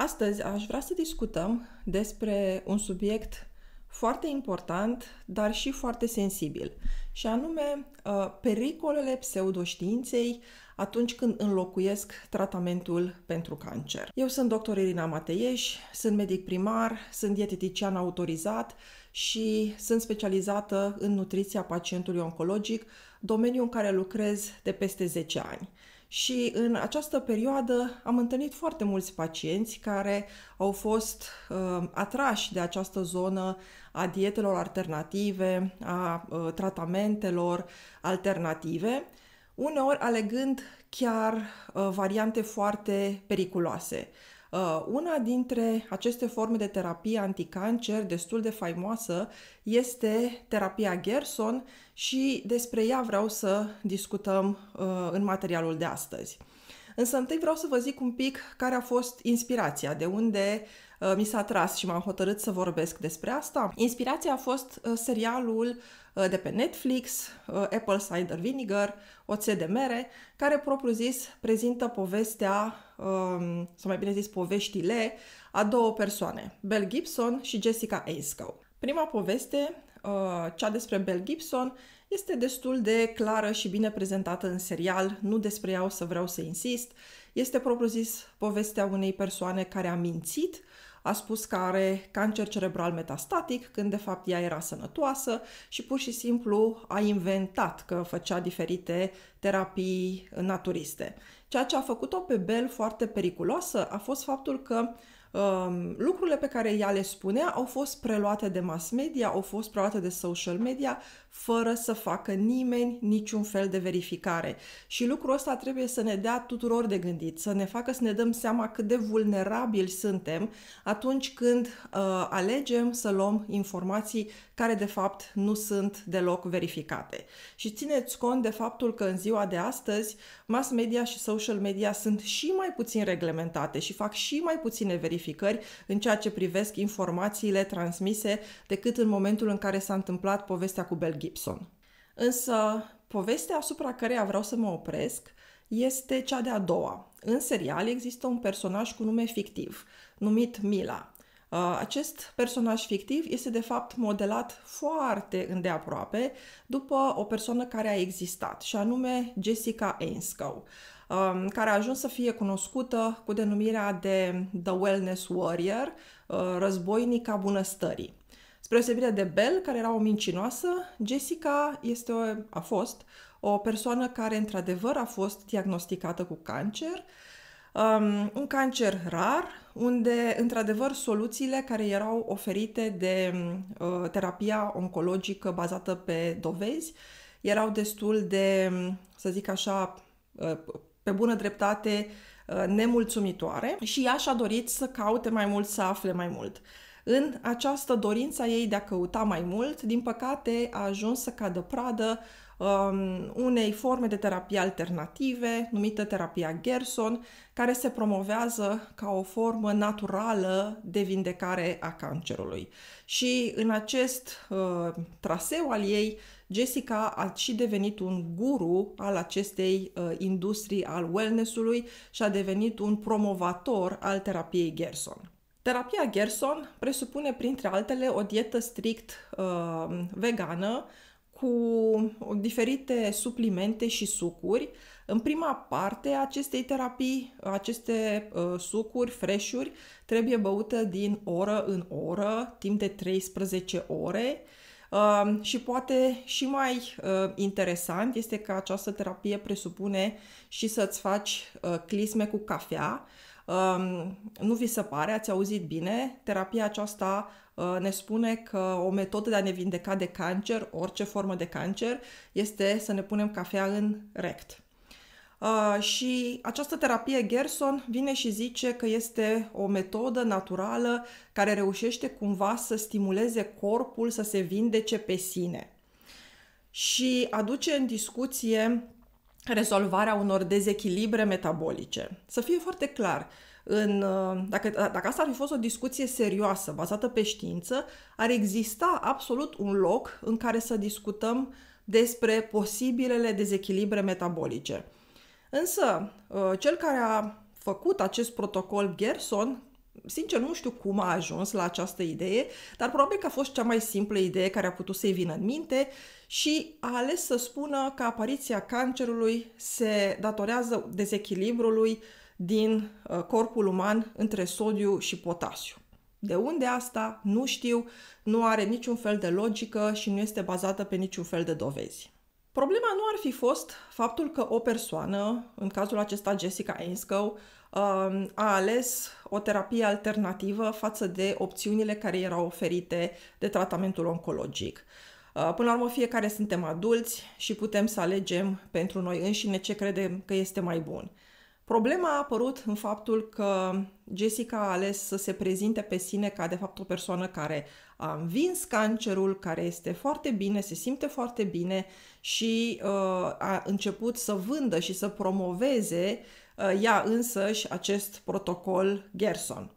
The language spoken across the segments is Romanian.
Astăzi aș vrea să discutăm despre un subiect foarte important, dar și foarte sensibil, și anume pericolele pseudoștiinței atunci când înlocuiesc tratamentul pentru cancer. Eu sunt dr. Irina Mateieș, sunt medic primar, sunt dietetician autorizat și sunt specializată în nutriția pacientului oncologic, domeniu în care lucrez de peste 10 ani. Și în această perioadă am întâlnit foarte mulți pacienți care au fost atrași de această zonă a dietelor alternative, a tratamentelor alternative, uneori alegând chiar variante foarte periculoase. Una dintre aceste forme de terapie anticancer destul de faimoasă este terapia Gerson și despre ea vreau să discutăm în materialul de astăzi. Însă întâi vreau să vă zic un pic care a fost inspirația, de unde mi s-a tras și m-am hotărât să vorbesc despre asta. Inspirația a fost serialul de pe Netflix, Apple Cider Vinegar, oțet de mere, care propriu-zis prezintă povestea, sau mai bine zis poveștile, a două persoane, Mel Gibson și Jessica Anscough. Prima poveste, cea despre Mel Gibson, este destul de clară și bine prezentată în serial, nu despre ea o să vreau să insist. Este propriu-zis povestea unei persoane care a mințit, a spus că are cancer cerebral metastatic, când de fapt ea era sănătoasă și pur și simplu a inventat că făcea diferite terapii naturiste. Ceea ce a făcut-o pe Mel foarte periculoasă a fost faptul că lucrurile pe care ea le spunea au fost preluate de mass media, au fost preluate de social media, fără să facă nimeni niciun fel de verificare. Și lucrul ăsta trebuie să ne dea tuturor de gândit, să ne facă să ne dăm seama cât de vulnerabili suntem atunci când alegem să luăm informații care de fapt nu sunt deloc verificate. Și țineți cont de faptul că în ziua de astăzi mass media și social media sunt și mai puțin reglementate și fac și mai puține verificări în ceea ce privesc informațiile transmise decât în momentul în care s-a întâmplat povestea cu Mel Gibson. Însă, povestea asupra căreia vreau să mă opresc este cea de-a doua. În serial există un personaj cu nume fictiv, numit Mila. Acest personaj fictiv este de fapt modelat foarte îndeaproape după o persoană care a existat, și anume Jessica Anscough, care a ajuns să fie cunoscută cu denumirea de The Wellness Warrior, războinica bunăstării. Spre deosebire de Mel, care era o mincinoasă, Jessica a fost o persoană care într-adevăr a fost diagnosticată cu cancer, un cancer rar, unde într-adevăr soluțiile care erau oferite de terapia oncologică bazată pe dovezi erau destul de, să zic așa, pe bună dreptate, nemulțumitoare, și ea și-a dorit să caute mai mult, să afle mai mult. În această dorință ei de a căuta mai mult, din păcate a ajuns să cadă pradă unei forme de terapie alternative, numită terapia Gerson, care se promovează ca o formă naturală de vindecare a cancerului. Și în acest traseu al ei, Jessica a și devenit un guru al acestei industrii al wellness-ului și a devenit un promovator al terapiei Gerson. Terapia Gerson presupune, printre altele, o dietă strict vegană, cu diferite suplimente și sucuri. În prima parte a acestei terapii, aceste sucuri, fresh-uri, trebuie băute din oră în oră, timp de 13 ore. Și poate și mai interesant este că această terapie presupune și să-ți faci clisme cu cafea. Nu vi se pare, ați auzit bine, terapia aceasta ne spune că o metodă de a ne vindeca de cancer, orice formă de cancer, este să ne punem cafea în rect. Și această terapie Gerson vine și zice că este o metodă naturală care reușește cumva să stimuleze corpul să se vindece pe sine și aduce în discuție rezolvarea unor dezechilibre metabolice. Să fie foarte clar, dacă asta ar fi fost o discuție serioasă, bazată pe știință, ar exista absolut un loc în care să discutăm despre posibilele dezechilibre metabolice. Însă, cel care a făcut acest protocol Gerson sincer, nu știu cum a ajuns la această idee, dar probabil că a fost cea mai simplă idee care a putut să-i vină în minte și a ales să spună că apariția cancerului se datorează dezechilibrului din corpul uman între sodiu și potasiu. De unde asta? Nu știu, nu are niciun fel de logică și nu este bazată pe niciun fel de dovezi. Problema nu ar fi fost faptul că o persoană, în cazul acesta Jessica Ainscow, a ales o terapie alternativă față de opțiunile care erau oferite de tratamentul oncologic. Până la urmă, fiecare suntem adulți și putem să alegem pentru noi înșine ce credem că este mai bun. Problema a apărut în faptul că Jessica a ales să se prezinte pe sine ca de fapt o persoană care a învins cancerul, care este foarte bine, se simte foarte bine și a început să vândă și să promoveze ea însăși acest protocol Gerson.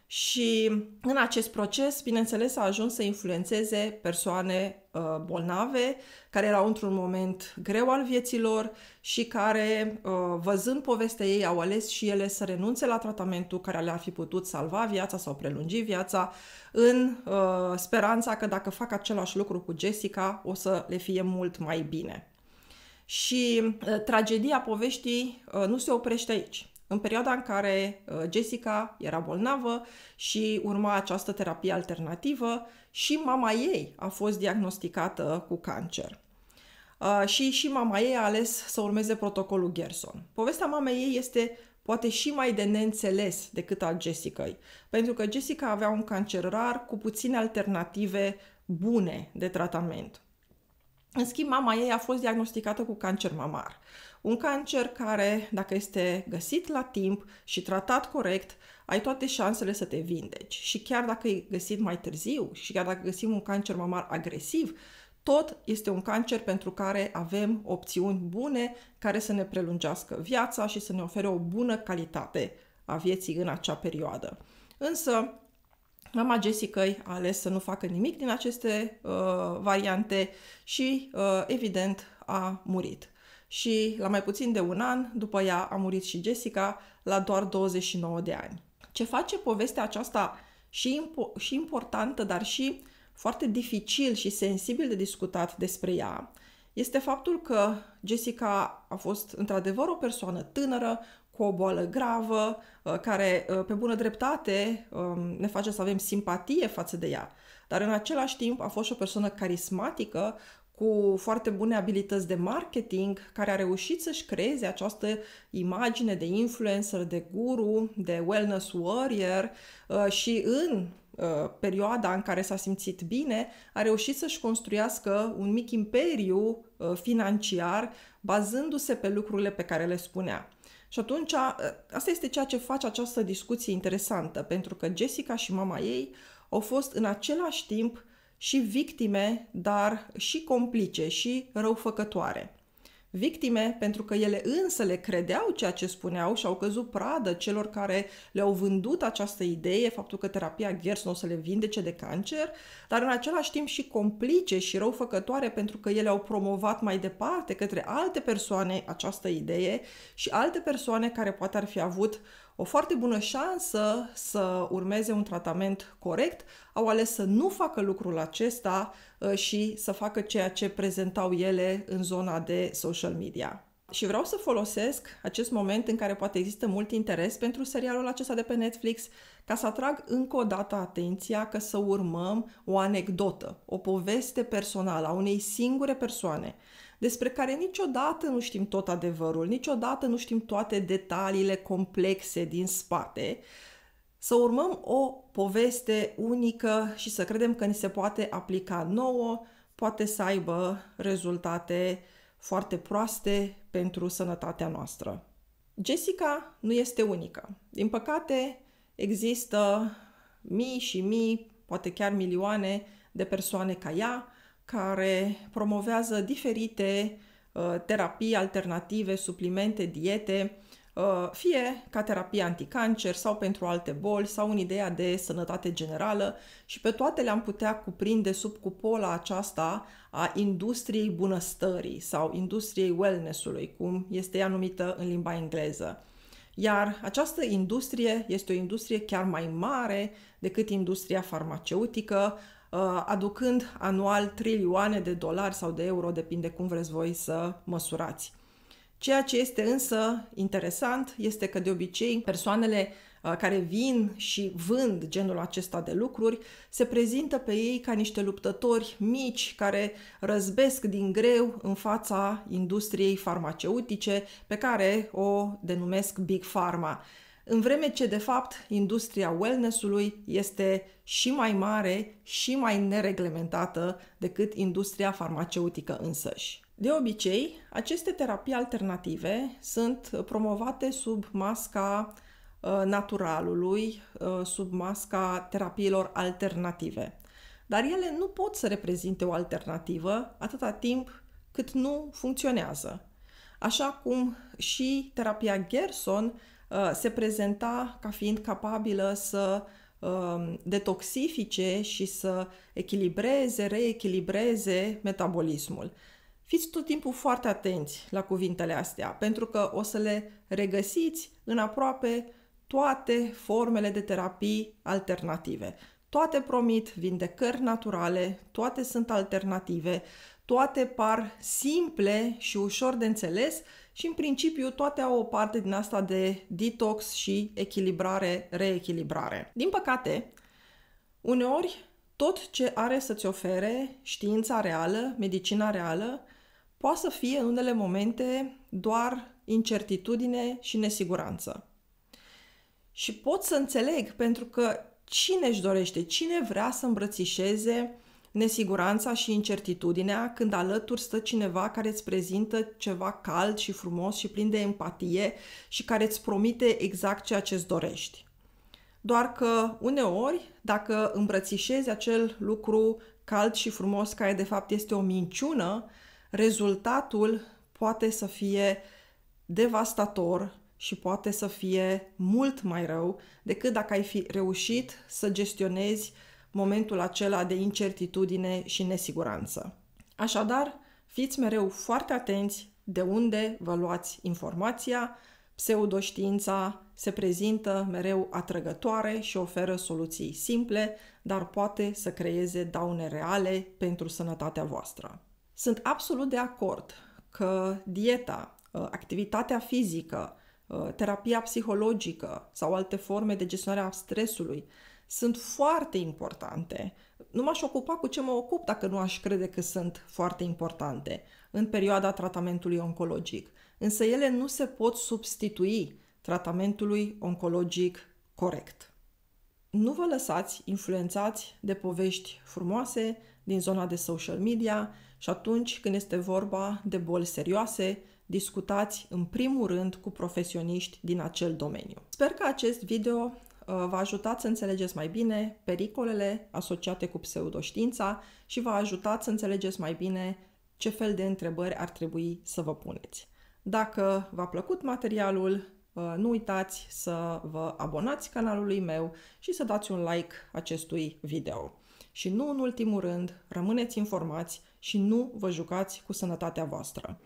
Și în acest proces, bineînțeles, a ajuns să influențeze persoane bolnave care erau într-un moment greu al vieții lor și care, văzând povestea ei, au ales și ele să renunțe la tratamentul care le-ar fi putut salva viața sau prelungi viața, în speranța că dacă fac același lucru cu Jessica, o să le fie mult mai bine. Și tragedia poveștii nu se oprește aici. În perioada în care Jessica era bolnavă și urma această terapie alternativă, și mama ei a fost diagnosticată cu cancer. Și mama ei a ales să urmeze protocolul Gerson. Povestea mamei ei este poate și mai de neînțeles decât a Jessicăi, pentru că Jessica avea un cancer rar cu puține alternative bune de tratament. În schimb, mama ei a fost diagnosticată cu cancer mamar. Un cancer care, dacă este găsit la timp și tratat corect, ai toate șansele să te vindeci. Și chiar dacă e găsit mai târziu și chiar dacă găsim un cancer mamar agresiv, tot este un cancer pentru care avem opțiuni bune care să ne prelungească viața și să ne ofere o bună calitate a vieții în acea perioadă. Însă, mama Jessicăi a ales să nu facă nimic din aceste variante și, evident, a murit. Și la mai puțin de un an, după ea a murit și Jessica, la doar 29 de ani. Ce face povestea aceasta și importantă, dar și foarte dificil și sensibil de discutat despre ea, este faptul că Jessica a fost într-adevăr o persoană tânără, cu o boală gravă, care, pe bună dreptate, ne face să avem simpatie față de ea. Dar în același timp a fost și o persoană carismatică, cu foarte bune abilități de marketing, care a reușit să-și creeze această imagine de influencer, de guru, de wellness warrior și în perioada în care s-a simțit bine, a reușit să-și construiască un mic imperiu financiar bazându-se pe lucrurile pe care le spunea. Și atunci, asta este ceea ce face această discuție interesantă, pentru că Jessica și mama ei au fost în același timp și victime, dar și complice și răufăcătoare. Victime pentru că ele însele credeau ceea ce spuneau și au căzut pradă celor care le-au vândut această idee, faptul că terapia Gerson o să le vindece de cancer, dar în același timp și complice și răufăcătoare pentru că ele au promovat mai departe către alte persoane această idee și alte persoane care poate ar fi avut o foarte bună șansă să urmeze un tratament corect, au ales să nu facă lucrul acesta și să facă ceea ce prezentau ele în zona de social media. Și vreau să folosesc acest moment în care poate există mult interes pentru serialul acesta de pe Netflix ca să atrag încă o dată atenția că să urmăm o anecdotă, o poveste personală a unei singure persoane, despre care niciodată nu știm tot adevărul, niciodată nu știm toate detaliile complexe din spate, să urmăm o poveste unică și să credem că ni se poate aplica nouă, poate să aibă rezultate foarte proaste pentru sănătatea noastră. Jessica nu este unică. Din păcate, există mii și mii, poate chiar milioane de persoane ca ea, care promovează diferite terapii alternative, suplimente, diete, fie ca terapie anticancer sau pentru alte boli sau în ideea de sănătate generală și pe toate le-am putea cuprinde sub cupola aceasta a industriei bunăstării sau industriei wellness-ului, cum este ea numită în limba engleză. Iar această industrie este o industrie chiar mai mare decât industria farmaceutică, aducând anual trilioane de dolari sau de euro, depinde cum vreți voi să măsurați. Ceea ce este însă interesant este că de obicei persoanele care vin și vând genul acesta de lucruri se prezintă pe ei ca niște luptători mici care răzbesc din greu în fața industriei farmaceutice pe care o denumesc Big Pharma. În vreme ce, de fapt, industria wellness-ului este și mai mare și mai nereglementată decât industria farmaceutică însăși. De obicei, aceste terapii alternative sunt promovate sub masca naturalului, sub masca terapiilor alternative. Dar ele nu pot să reprezinte o alternativă atâta timp cât nu funcționează. Așa cum și terapia Gerson se prezenta ca fiind capabilă să detoxifice și să reechilibreze metabolismul. Fiți tot timpul foarte atenți la cuvintele astea, pentru că o să le regăsiți în aproape toate formele de terapii alternative. Toate promit vindecări naturale, toate sunt alternative, toate par simple și ușor de înțeles și în principiu toate au o parte din asta de detox și reechilibrare. Din păcate, uneori tot ce are să-ți ofere știința reală, medicina reală, poate să fie în unele momente doar incertitudine și nesiguranță. Și pot să înțeleg, pentru că cine își dorește, cine vrea să îmbrățișeze nesiguranța și incertitudinea când alături stă cineva care îți prezintă ceva cald și frumos și plin de empatie și care îți promite exact ceea ce îți dorești. Doar că uneori, dacă îmbrățișezi acel lucru cald și frumos care de fapt este o minciună, rezultatul poate să fie devastator și poate să fie mult mai rău decât dacă ai fi reușit să gestionezi momentul acela de incertitudine și nesiguranță. Așadar, fiți mereu foarte atenți de unde vă luați informația. Pseudoștiința se prezintă mereu atrăgătoare și oferă soluții simple, dar poate să creeze daune reale pentru sănătatea voastră. Sunt absolut de acord că dieta, activitatea fizică, terapia psihologică sau alte forme de gestionare a stresului sunt foarte importante. Nu m-aș ocupa cu ce mă ocup dacă nu aș crede că sunt foarte importante în perioada tratamentului oncologic. Însă ele nu se pot substitui tratamentului oncologic corect. Nu vă lăsați influențați de povești frumoase din zona de social media și atunci când este vorba de boli serioase, discutați în primul rând cu profesioniști din acel domeniu. Sper că acest video v-a ajutat să înțelegeți mai bine pericolele asociate cu pseudoștiința și v-a ajutat să înțelegeți mai bine ce fel de întrebări ar trebui să vă puneți. Dacă v-a plăcut materialul, nu uitați să vă abonați canalului meu și să dați un like acestui video. Și nu în ultimul rând, rămâneți informați și nu vă jucați cu sănătatea voastră.